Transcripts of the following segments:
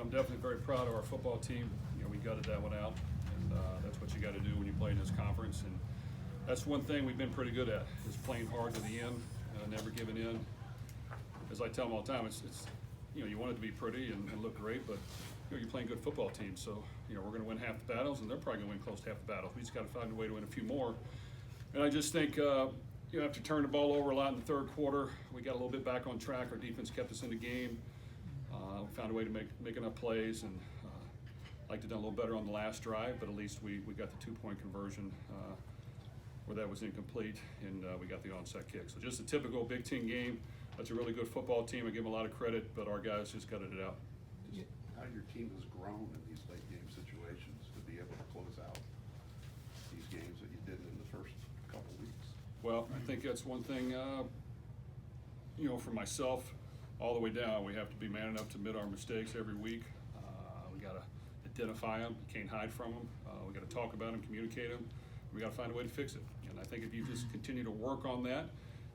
I'm definitely very proud of our football team. We gutted that one out, and that's what you got to do when you play in this conference. And that's one thing we've been pretty good at, is playing hard to the end, never giving in. As I tell them all the time, it's you want it to be pretty and look great, but you're playing good football teams. So we're going to win half the battles, and they're probably going to win close to half the battles. We just got to find a way to win a few more. And I just think after turning the ball over a lot in the third quarter, we got a little bit back on track. Our defense kept us in the game. We found a way to make enough plays, and like to have done a little better on the last drive, but at least we got the 2-point conversion where that was incomplete, and we got the onside kick. So just a typical Big Ten game. That's a really good football team. I give them a lot of credit, but our guys just gutted it out. Just how your team has grown in these late game situations to be able to close out these games that you didn't in the first couple weeks. Well, I think that's one thing, for myself, all the way down, we have to be man enough to admit our mistakes every week. We got to identify them. You can't hide from them. We got to talk about them, communicate them. We got to find a way to fix it. And I think if you just continue to work on that,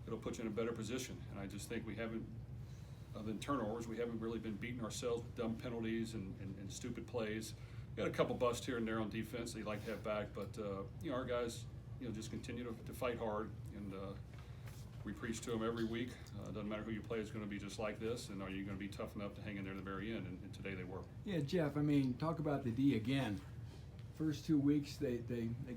it'll put you in a better position. And I just think we haven't, other than turnovers, we haven't really been beating ourselves with dumb penalties and stupid plays. We got a couple busts here and there on defense that you'd like to have back, but our guys, just continue to fight hard, and we preach to them every week. Doesn't matter who you play, it's going to be just like this, and are you going to be tough enough to hang in there to the very end? And today they were. Yeah, Jeff, talk about the D again. First 2 weeks, they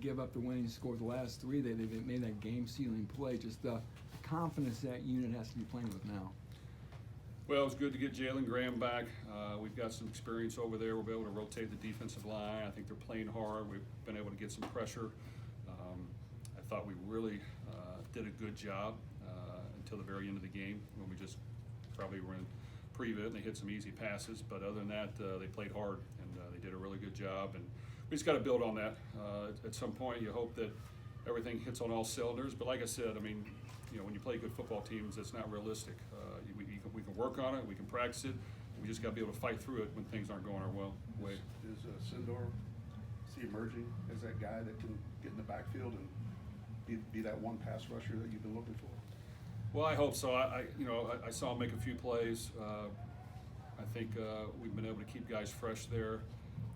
give up the winning score. The last 3, they made that game-sealing play. Just the confidence that unit has to be playing with now. Well, it's good to get Jalen Graham back. We've got some experience over there. We'll be able to rotate the defensive line. I think they're playing hard. We've been able to get some pressure. I thought we really did a good job until the very end of the game, when we just probably were in prevent and they hit some easy passes. But other than that, they played hard, and they did a really good job. And we just got to build on that. At some point, you hope that everything hits on all cylinders. But like I said, when you play good football teams, it's not realistic. We can work on it. We can practice it. We just got to be able to fight through it when things aren't going our way. Is Sindor emerging as that guy that can get in the backfield and be that one pass rusher that you've been looking for? Well, I hope so. I saw him make a few plays. I think we've been able to keep guys fresh there.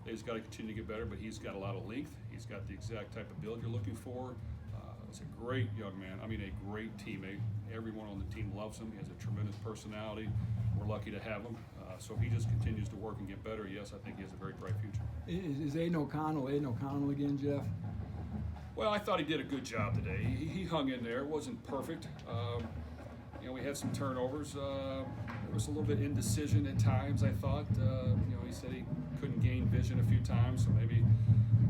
He's got to continue to get better, but he's got a lot of length. He's got the exact type of build you're looking for. He's a great young man. A great teammate. Everyone on the team loves him. He has a tremendous personality. We're lucky to have him. So if he just continues to work and get better, yes, I think he has a very bright future. Is Aiden O'Connell again, Jeff? Well, I thought he did a good job today. He hung in there. It wasn't perfect. We had some turnovers. There was a little bit indecision at times, I thought. He said he couldn't gain vision a few times, so maybe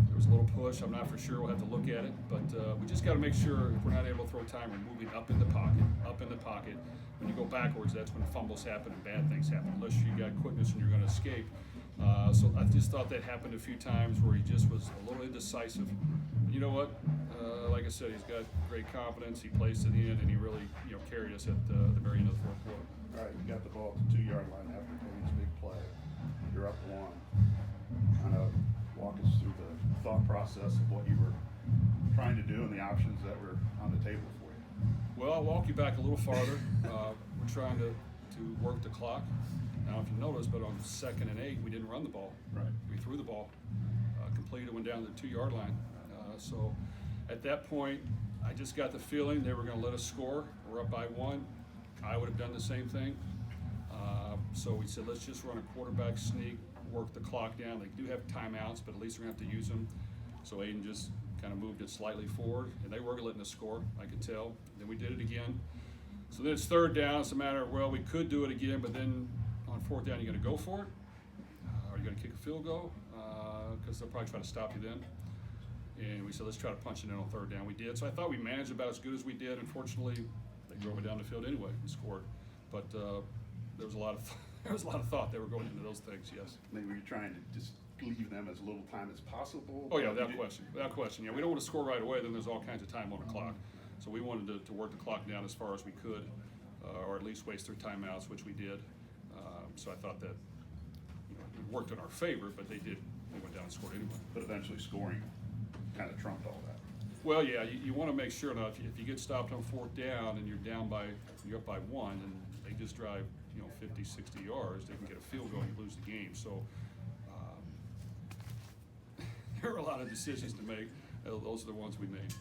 there was a little push. I'm not for sure. We'll have to look at it. But we just got to make sure if we're not able to throw time, we're moving up in the pocket. When you go backwards, that's when fumbles happen and bad things happen, unless you got quickness and you're going to escape. So I just thought that happened a few times where he just was a little indecisive. You know what? Like I said, he's got great confidence. He plays to the end, and he really carried us at the very end of the fourth quarter. All right, you got the ball at the 2-yard line after Payne's big play. You're up 1. Kind of walk us through the thought process of what you were trying to do and the options that were on the table for you. Well, I'll walk you back a little farther. We're trying to work the clock. Now, if you notice, but on 2nd and 8, we didn't run the ball. Right. We threw the ball, completed, went down to the 2-yard line. So at that point, I just got the feeling they were going to let us score. We're up by 1. I would have done the same thing. So we said, let's just run a quarterback sneak, work the clock down. They do have timeouts, but at least we're going to have to use them. So Aiden just kind of moved it slightly forward, and they were letting us score, I could tell. Then we did it again. So then it's 3rd down. It's a matter of, well, we could do it again, but then on 4th down, you're going to go for it? Are you going to kick a field goal? Because they'll probably try to stop you then. And we said, let's try to punch it in on 3rd down. We did. So I thought we managed about as good as we did. Unfortunately, they drove it down the field anyway and scored. But there was a lot of thought that were going into those things. Yes. Maybe you're trying to just leave them as little time as possible. Oh yeah, without question. Yeah, we don't want to score right away. Then there's all kinds of time on the clock. So we wanted to work the clock down as far as we could, or at least waste 3 timeouts, which we did. So I thought that it worked in our favor, but they went down and scored anyway. But eventually scoring kind of trumped all that. Well, yeah, you want to make sure now if you get stopped on 4th down and you're up by 1, and they just drive 50, 60 yards, they can get a field goal and lose the game. So there are a lot of decisions to make. Those are the ones we made.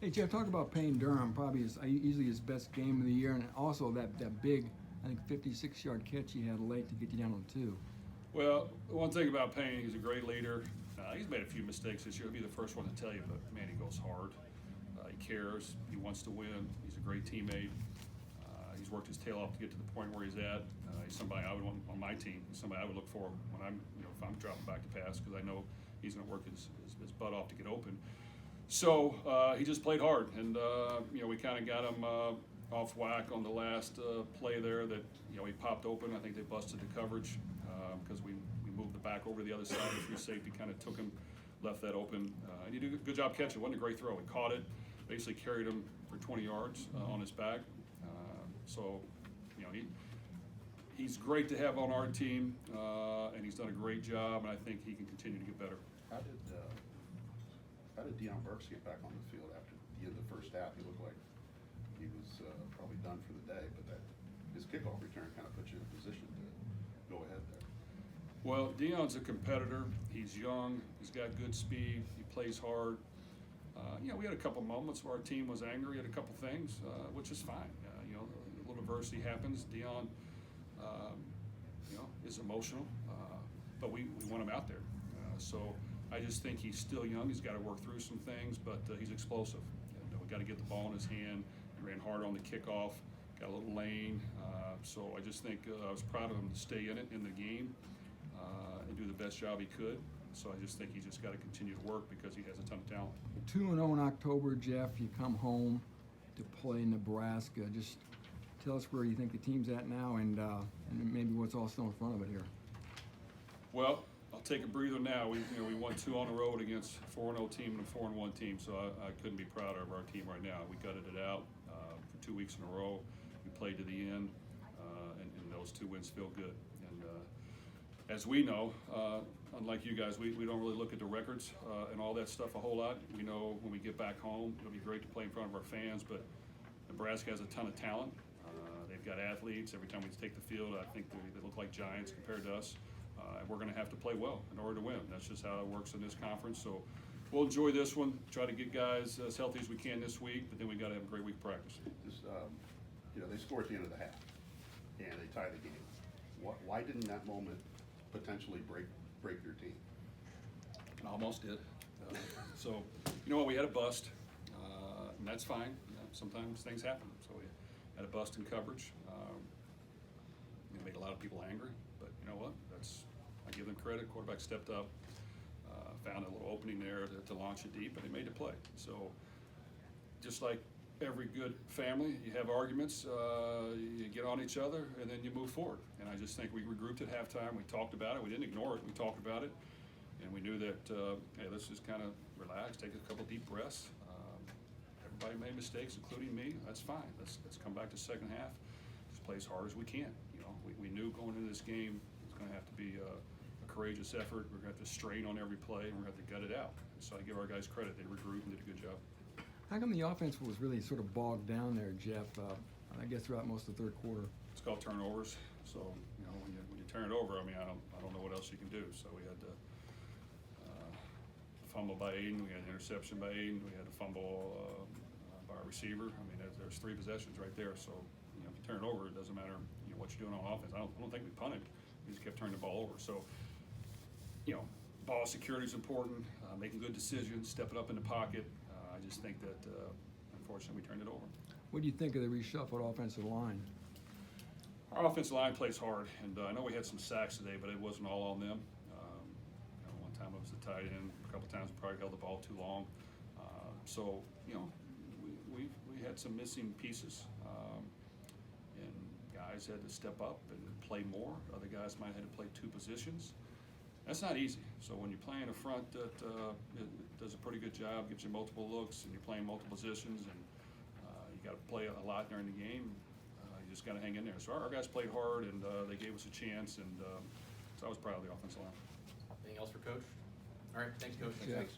Hey Jeff, talk about Payne Durham, probably easily his best game of the year, and also that big, I think 56-yard catch he had late to get you down on 2. Well, one thing about Payne, he's a great leader. He's made a few mistakes this year. He'll be the first one to tell you, but man, he goes hard. He cares. He wants to win. He's a great teammate. He's worked his tail off to get to the point where he's at. He's somebody I would want on my team. He's somebody I would look for when I'm, if I'm dropping back to pass, because I know he's going to work his butt off to get open. So he just played hard, and we kind of got him off whack on the last play there. That he popped open. I think they busted the coverage because we moved the back over to the other side. The free safety kind of took him, left that open, and he did a good job catching. It wasn't a great throw. He caught it, basically carried him for 20 yards on his back. So he's great to have on our team, and he's done a great job, and I think he can continue to get better. How did Deion Burks get back on the field after the end of the first half? He looked like he was probably done for the day, but his kickoff return kind of put you in a position to go ahead there. Well, Deion's a competitor. He's young. He's got good speed. He plays hard. We had a couple moments where our team was angry at a couple things, which is fine. A little adversity happens. Deion, is emotional, but we want him out there. So I just think he's still young. He's got to work through some things, but he's explosive. And we got to get the ball in his hand. He ran hard on the kickoff, got a little lane. So I just think I was proud of him to stay in it in the game and do the best job he could. So I just think he's just got to continue to work because he has a ton of talent. 2-0 in October, Jeff. You come home to play Nebraska. Just tell us where you think the team's at now, and maybe what's all still in front of it here. Well, I'll take a breather now. We won 2 on the road against a 4-0 team and a 4-1 team, so I couldn't be prouder of our team right now. We gutted it out for 2 weeks in a row. We played to the end, and those 2 wins feel good. And as we know, unlike you guys, we don't really look at the records and all that stuff a whole lot. We know when we get back home, it'll be great to play in front of our fans, but Nebraska has a ton of talent. They've got athletes. Every time we take the field, I think they look like giants compared to us. And we're going to have to play well in order to win. That's just how it works in this conference. So we'll enjoy this one, try to get guys as healthy as we can this week, but then we got to have a great week of practice. They score at the end of the half, and they tie the game. Why didn't that moment potentially break your team? Almost did. So you know what? We had a bust, and that's fine. Sometimes things happen. So we had a bust in coverage. It made a lot of people angry, but you know what? I give them credit. Quarterback stepped up, found a little opening there to launch it deep, and they made the play. So just like every good family, you have arguments, you get on each other, and then you move forward. And I just think we regrouped at halftime. We talked about it. We didn't ignore it. We talked about it, and we knew that hey, let's just kind of relax, take a couple deep breaths. Everybody made mistakes, including me. That's fine. Let's come back to second half. Just play as hard as we can. We knew going into this game it's going to have to be a courageous effort. We're going to have to strain on every play, and we're going to have to gut it out. So I give our guys credit. They regrouped and did a good job. How come the offense was really sort of bogged down there, Jeff? I guess throughout most of the third quarter. It's called turnovers. So when you turn it over, I don't know what else you can do. So we had to fumble by Aiden. We had an interception by Aiden. We had a fumble by our receiver. There's 3 possessions right there. So if you turn it over, it doesn't matter what you're doing on offense. I don't think we punted. We just kept turning the ball over. So ball security is important. Making good decisions, stepping up in the pocket. I just think that unfortunately we turned it over. What do you think of the reshuffled offensive line? Our offensive line plays hard, and I know we had some sacks today, but it wasn't all on them. One time it was the tight end. A couple times we probably held the ball too long. So we had some missing pieces, and guys had to step up and play more. Other guys might have had to play 2 positions. That's not easy. So when you're playing a front that it does a pretty good job, gives you multiple looks, and you're playing multiple positions, and you got to play a lot during the game. You just got to hang in there. So our guys played hard, and they gave us a chance, and so I was proud of the offensive line. Anything else for Coach? All right, thanks, Coach. Thanks.